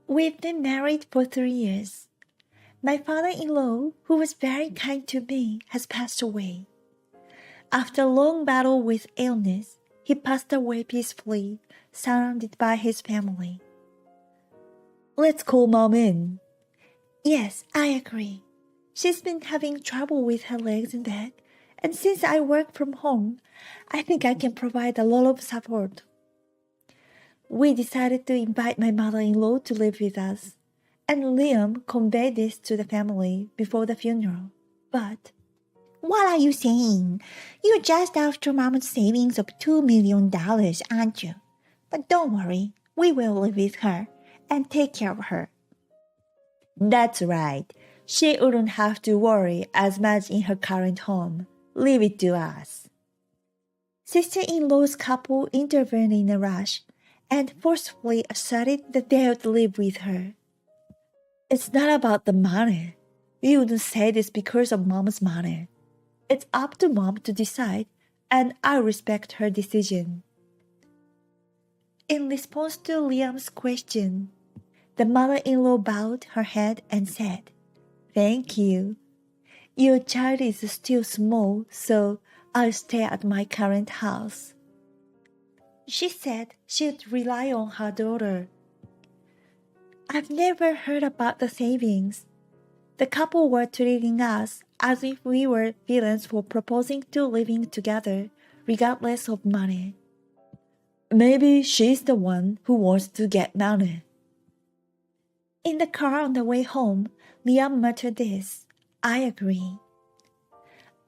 We've been married for 3 years. My father-in-law, who was very kind to me, has passed away. After a long battle with illness, he passed away peacefully, surrounded by his family. Let's call Mom in. Yes, I agree. She's been having trouble with her legs and back, and since I work from home, I think I can provide a lot of support. We decided to invite my mother-in-law to live with us, and Liam conveyed this to the family before the funeral. But what are you saying? You're just after Mom's savings of $2 million, aren't you? But don't worry, we will live with her and take care of her. That's right. She wouldn't have to worry as much in her current home. Leave it to us. Sister-in-law's couple intervened in a rush and forcefully asserted that they would live with her. It's not about the money. We wouldn't say this because of Mom's money. It's up to Mom to decide, and I respect her decision. In response to Liam's question, the mother-in-law bowed her head and said, Thank you. Your child is still small, so I'll stay at my current house. She said she'd rely on her daughter. I've never heard about the savings. The couple were treating us as if we were villains for proposing to living together, regardless of money. Maybe she's the one who wants to get money. In the car on the way home, Liam muttered this. I agree.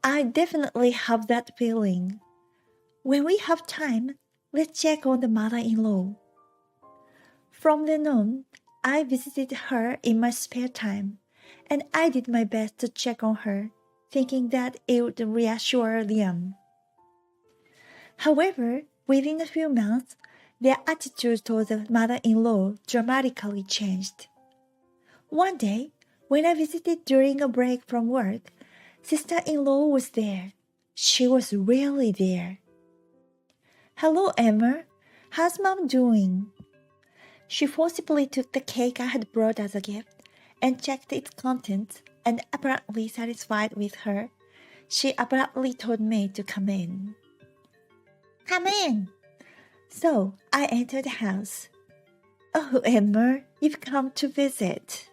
I definitely have that feeling. When we have time, let's check on the mother-in-law. From then on, I visited her in my spare time, and I did my best to check on her, thinking that it would reassure Liam. However, within a few months, their attitude toward the mother-in-law dramatically changed. One day, when I visited during a break from work, sister-in-law was there. She was really there. Hello, Emma. How's Mom doing? She forcibly took the cake I had brought as a gift and checked its contents, and apparently satisfied with her, she abruptly told me to come in. Come in. So I entered the house. Oh, Emma, you've come to visit.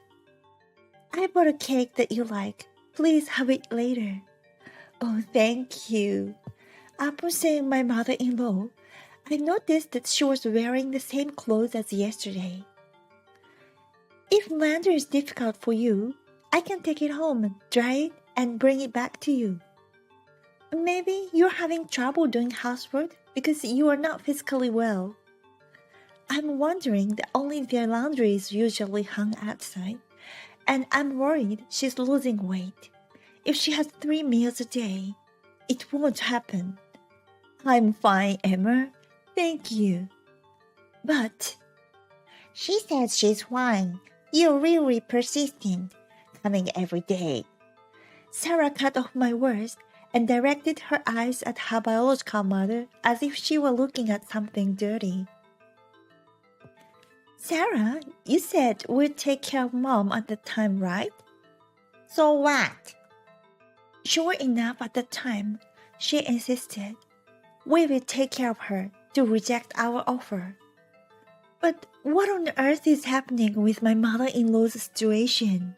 I bought a cake that you like. Please have it later. Oh, thank you. Upon seeing my mother-in-law, I noticed that she was wearing the same clothes as yesterday. If laundry is difficult for you, I can take it home, dry it, and bring it back to you. Maybe you're having trouble doing housework because you are not physically well. I'm wondering that only their laundry is usually hung outside, and I'm worried she's losing weight. If she has 3 meals a day, it won't happen. I'm fine, Emma. Thank you. But she says she's fine. You're really persistent, coming every day. Sarah cut off my words and directed her eyes at her biological mother as if she were looking at something dirty. Sarah, you said we'd take care of Mom at the time, right? So what? Sure enough, at the time, she insisted. We will take care of her to reject our offer. But what on earth is happening with my mother-in-law's situation?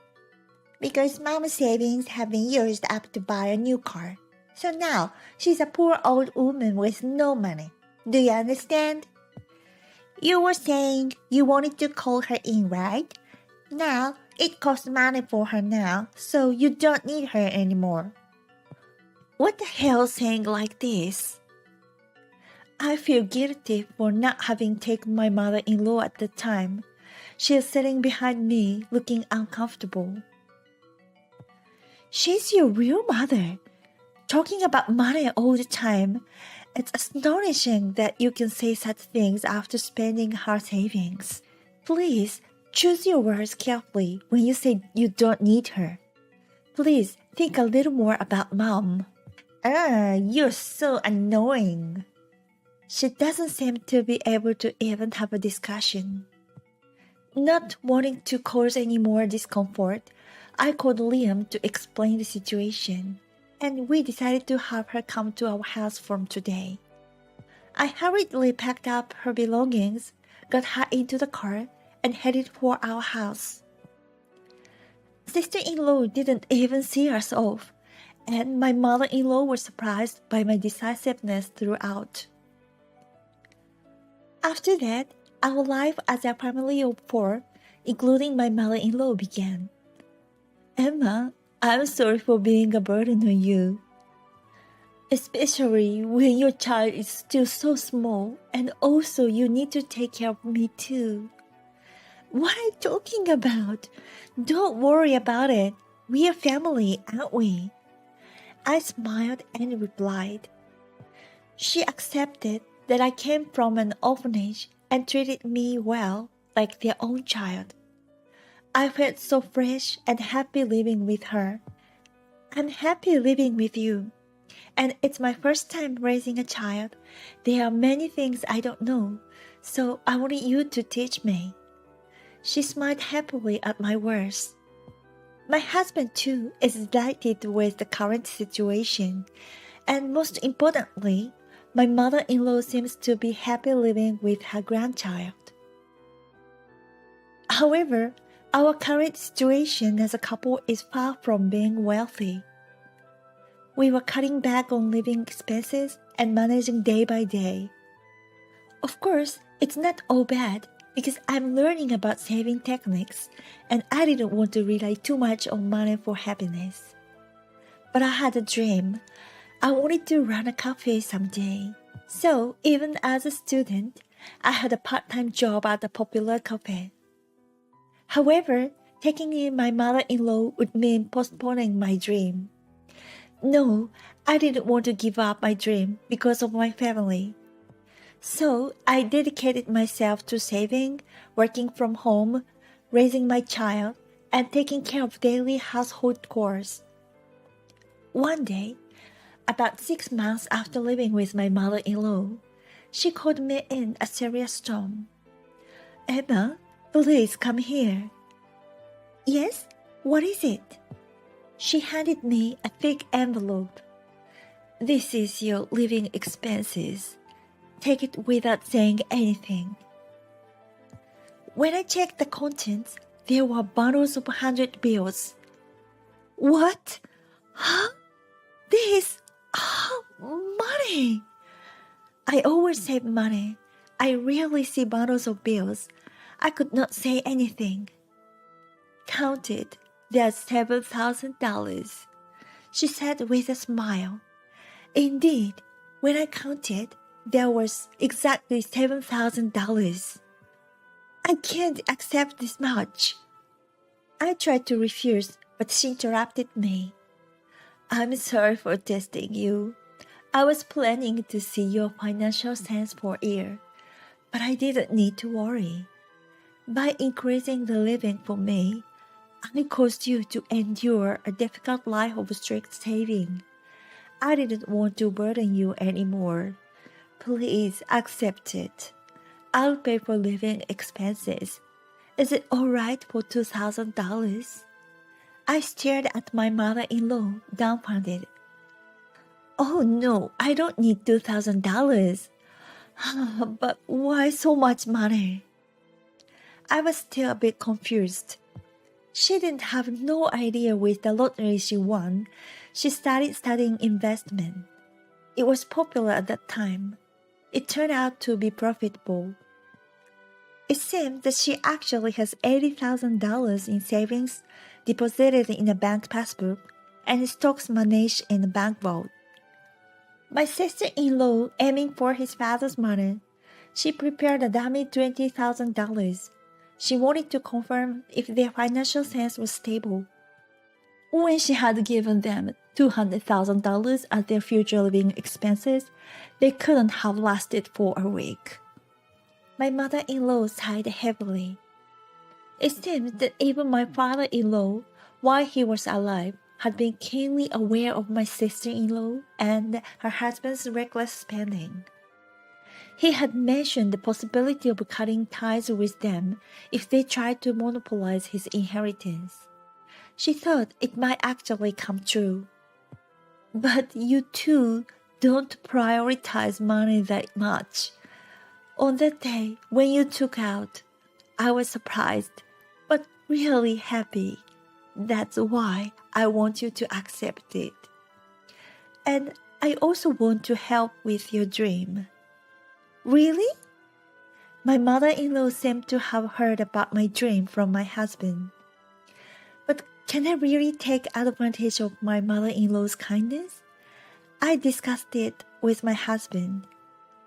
Because Mom's savings have been used up to buy a new car. So now she's a poor old woman with no money. Do you understand? You were saying you wanted to call her in, right? Now it costs money for her now, so you don't need her anymore. What the hell saying like this? I feel guilty for not having taken my mother-in-law at the time. She is sitting behind me, looking uncomfortable. She's your real mother, talking about money all the time. It's astonishing that you can say such things after spending her savings. Please, choose your words carefully when you say you don't need her. Please, think a little more about Mom. You're so annoying. She doesn't seem to be able to even have a discussion. Not wanting to cause any more discomfort, I called Liam to explain the situation, and we decided to have her come to our house from today. I hurriedly packed up her belongings, got her into the car, and headed for our house. Sister-in-law didn't even see us off, and my mother-in-law was surprised by my decisiveness throughout. After that, our life as a family of 4, including my mother-in-law, began. Emma, I'm sorry for being a burden on you. Especially when your child is still so small, and also you need to take care of me too. What are you talking about? Don't worry about it. We are family, aren't we? I smiled and replied. She accepted that I came from an orphanage and treated me well, like their own child. I felt so fresh and happy living with her. I'm happy living with you. And it's my first time raising a child. There are many things I don't know, so I wanted you to teach me. She smiled happily at my words. My husband, too, is delighted with the current situation, and most importantly, my mother-in-law seems to be happy living with her grandchild. However, our current situation as a couple is far from being wealthy. We were cutting back on living expenses and managing day by day. Of course, it's not all bad because I'm learning about saving techniques and I didn't want to rely too much on money for happiness. But I had a dream. I wanted to run a cafe someday. So even as a student, I had a part-time job at a popular cafe. However, taking in my mother-in-law would mean postponing my dream. No, I didn't want to give up my dream because of my family. So I dedicated myself to saving, working from home, raising my child, and taking care of daily household chores. One day, about 6 months after living with my mother-in-law, she called me in a serious storm. Emma, please come here. Yes, what is it? She handed me a thick envelope. This is your living expenses. Take it without saying anything. When I checked the contents, there were bundles of 100 bills. What? Huh? This? Money! I always save money. I rarely see bundles of bills. I could not say anything. Count it. There's $7,000, she said with a smile. Indeed, when I counted, there was exactly $7,000. I can't accept this much. I tried to refuse, but she interrupted me. I'm sorry for testing you. I was planning to see your financial sense for a year, but I didn't need to worry. By increasing the living for me, I caused you to endure a difficult life of strict saving. I didn't want to burden you anymore. Please accept it. I'll pay for living expenses. Is it all right for $2,000? I stared at my mother-in-law, dumbfounded. Oh no, I don't need $2,000. But why so much money? I was still a bit confused. She didn't have no idea with the lottery she won. She started studying investment. It was popular at that time. It turned out to be profitable. It seems that she actually has $80,000 in savings deposited in a bank passbook and stocks managed in a bank vault. My sister-in-law, aiming for his father's money, she prepared a dummy $20,000. She wanted to confirm if their financial sense was stable. When she had given them $200,000 as their future living expenses, they couldn't have lasted for a week. My mother-in-law sighed heavily. It seems that even my father-in-law, while he was alive, had been keenly aware of my sister-in-law and her husband's reckless spending. He had mentioned the possibility of cutting ties with them if they tried to monopolize his inheritance. She thought it might actually come true. But you two don't prioritize money that much. On that day when you took out, I was surprised, but really happy. That's why I want you to accept it. And I also want to help with your dream. Really? My mother-in-law seemed to have heard about my dream from my husband. But can I really take advantage of my mother-in-law's kindness? I discussed it with my husband,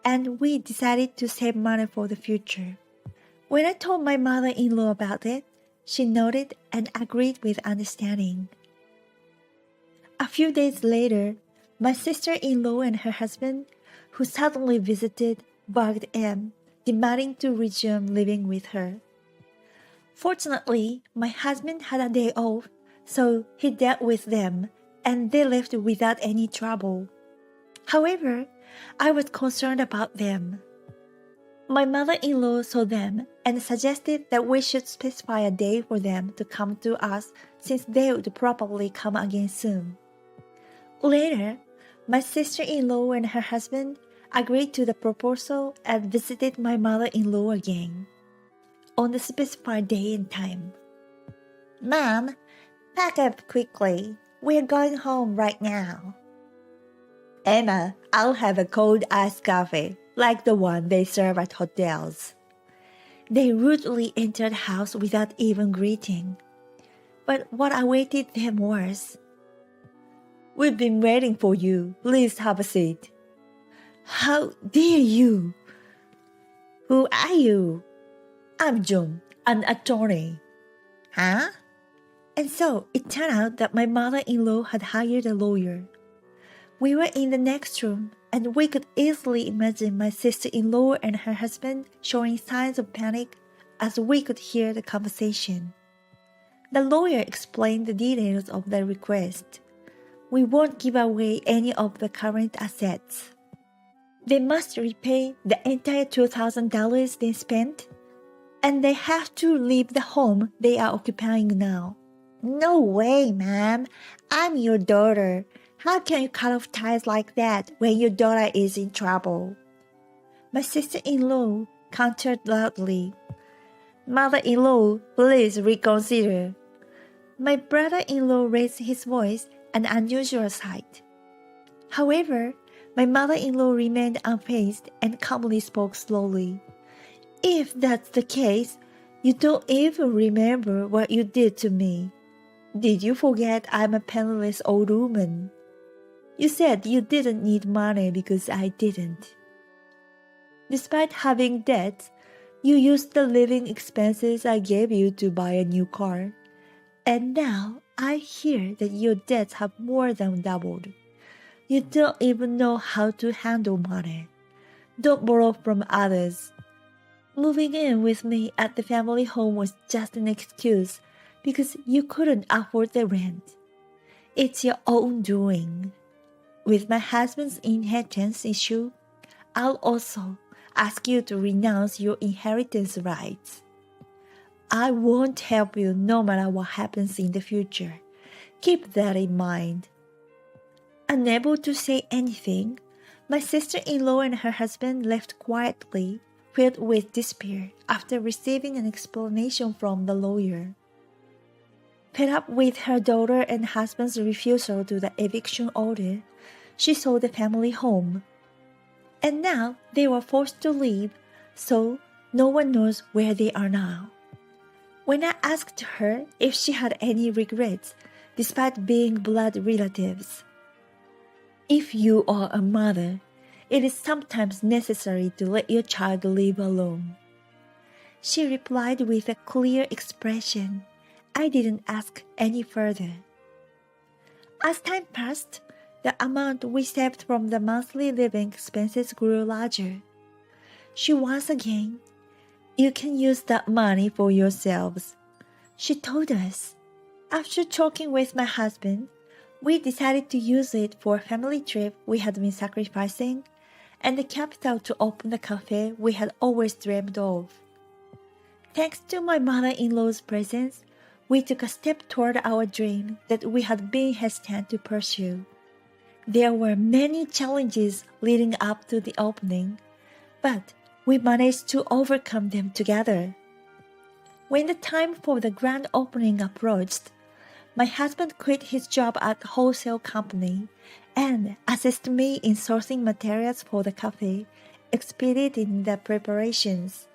and we decided to save money for the future. When I told my mother-in-law about it, she nodded and agreed with understanding. A few days later, my sister-in-law and her husband, who suddenly visited, bugged Em, demanding to resume living with her. Fortunately, my husband had a day off, so he dealt with them, and they left without any trouble. However, I was concerned about them. My mother-in-law saw them and suggested that we should specify a day for them to come to us since they would probably come again soon. Later, my sister-in-law and her husband agreed to the proposal and visited my mother-in-law again on the specified day and time. Mom, pack up quickly. We're going home right now. Emma, I'll have a cold iced coffee, like the one they serve at hotels. They rudely entered the house without even greeting. But what awaited them was, We've been waiting for you. Please have a seat. "How dare you?" Who are you? I'm Jung, an attorney. Huh? And so it turned out that my mother-in-law had hired a lawyer. We were in the next room, and we could easily imagine my sister-in-law and her husband showing signs of panic as we could hear the conversation. The lawyer explained the details of the request. We won't give away any of the current assets. They must repay the entire $2,000 they spent, and they have to leave the home they are occupying now. No way, Mom. I'm your daughter. How can you cut off ties like that when your daughter is in trouble? My sister-in-law countered loudly. Mother-in-law, please reconsider. My brother-in-law raised his voice, an unusual sight. However, my mother-in-law remained unfazed and calmly spoke slowly. If that's the case, you don't even remember what you did to me. Did you forget I'm a penniless old woman? You said you didn't need money because I didn't. Despite having debts, you used the living expenses I gave you to buy a new car. And now I hear that your debts have more than doubled. You don't even know how to handle money. Don't borrow from others. Moving in with me at the family home was just an excuse because you couldn't afford the rent. It's your own doing. With my husband's inheritance issue, I'll also ask you to renounce your inheritance rights. I won't help you no matter what happens in the future. Keep that in mind. Unable to say anything, my sister-in-law and her husband left quietly, filled with despair after receiving an explanation from the lawyer. Fed up with her daughter and husband's refusal to the eviction order, she sold the family home. And now they were forced to leave, so no one knows where they are now. When I asked her if she had any regrets, despite being blood relatives, if you are a mother, it is sometimes necessary to let your child live alone. She replied with a clear expression. I didn't ask any further. As time passed, the amount we saved from the monthly living expenses grew larger. She once again, "You can use that money for yourselves," she told us. After talking with my husband, we decided to use it for a family trip we had been sacrificing, and the capital to open the cafe we had always dreamed of. Thanks to my mother-in-law's presence, we took a step toward our dream that we had been hesitant to pursue. There were many challenges leading up to the opening, but we managed to overcome them together. When the time for the grand opening approached, my husband quit his job at a wholesale company and assisted me in sourcing materials for the cafe, expediting the preparations.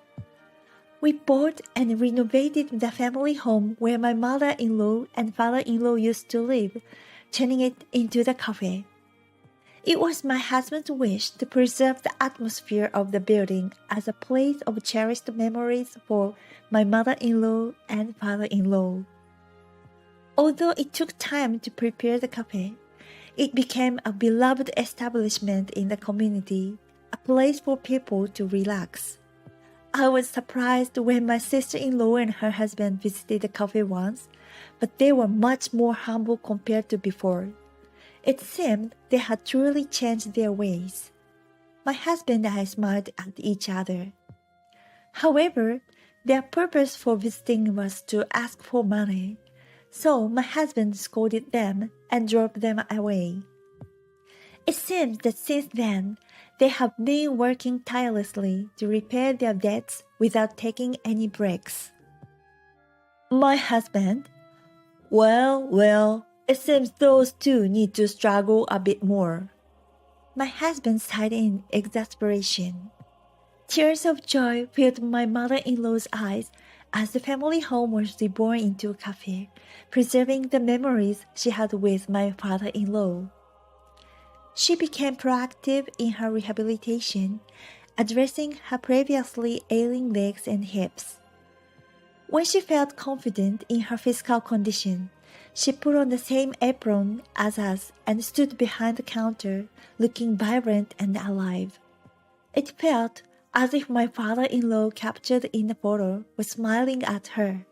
We bought and renovated the family home where my mother-in-law and father-in-law used to live, turning it into the cafe. It was my husband's wish to preserve the atmosphere of the building as a place of cherished memories for my mother-in-law and father-in-law. Although it took time to prepare the cafe, it became a beloved establishment in the community, a place for people to relax. I was surprised when my sister-in-law and her husband visited the cafe once, but they were much more humble compared to before. It seemed they had truly changed their ways. My husband and I smiled at each other. However, their purpose for visiting was to ask for money, so my husband scolded them and drove them away. It seems that since then, they have been working tirelessly to repair their debts without taking any breaks. My husband? Well, it seems those two need to struggle a bit more. My husband sighed in exasperation. Tears of joy filled my mother-in-law's eyes as the family home was reborn into a cafe, preserving the memories she had with my father-in-law. She became proactive in her rehabilitation, addressing her previously ailing legs and hips. When she felt confident in her physical condition, she put on the same apron as us and stood behind the counter, looking vibrant and alive. It felt as if my father-in-law captured in the photo was smiling at her.